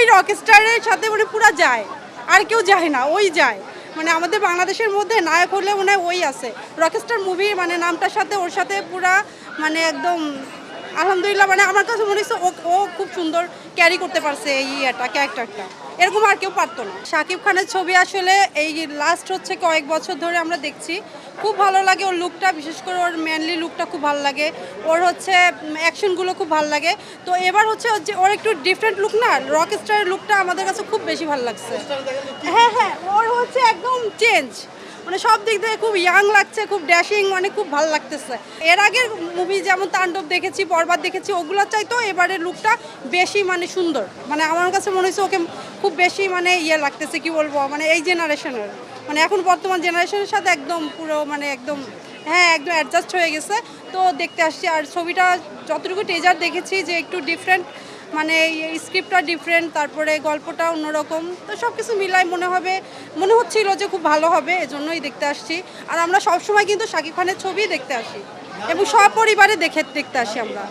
ওই রকস্টারের সাথে মানে পুরা যায়, আর কেউ যায় না, ওই যায়। মানে আমাদের বাংলাদেশের মধ্যে নায়ক হলে মনে হয় ওই আছে। রকস্টার মুভি মানে নামটার সাথে ওর সাথে পুরা মানে একদম আলহামদুলিল্লাহ, মানে আমার কাছে মনে হচ্ছে ও ও খুব সুন্দর ক্যারি করতে পারছে এই ক্যারেক্টারটা, এরকম আর কেউ পারতো না। শাকিব খানের ছবি আসলে এই লাস্ট হচ্ছে কয়েক বছর ধরে আমরা দেখছি, খুব ভালো লাগে ওর লুকটা, বিশেষ করে ওর ম্যানলি লুকটা খুব ভালো লাগে, ওর হচ্ছে অ্যাকশনগুলো খুব ভালো লাগে। তো এবার হচ্ছে যে ওর একটু ডিফারেন্ট লুক না, রক স্টারের লুকটা আমাদের কাছে খুব বেশি ভালো লাগছে। হ্যাঁ হ্যাঁ, ওর হচ্ছে একদম চেঞ্জ, মানে সব দিক থেকে খুব ইয়াং লাগছে, খুব ড্যাশিং, মানে খুব ভালো লাগতেছে। এর আগের মুভি যেমন তাণ্ডব দেখেছি, বরবাদ দেখেছি, ওগুলো চাইতো এবারের লুকটা বেশি মানে সুন্দর, মানে আমার কাছে মনে হচ্ছে ওকে খুব বেশি মানে ইয়ে লাগতেছে, কি বলবো, মানে এই জেনারেশনের, মানে এখন বর্তমান জেনারেশনের সাথে একদম পুরো মানে একদম, হ্যাঁ একদম অ্যাডজাস্ট হয়ে গেছে। তো দেখতে আসছি, আর ছবিটা যতটুকু টেজার দেখেছি যে একটু ডিফারেন্ট, মানে স্ক্রিপ্টটা ডিফারেন্ট, তারপরে গল্পটা অন্যরকম, তো সব কিছু মিলাই মনে হচ্ছিল যে খুব ভালো হবে, এজন্যই দেখতে আসছি। আর আমরা সবসময় কিন্তু শাকিব খানের ছবিই দেখতে আসি এবং সপরিবারে দেখতে আসি আমরা।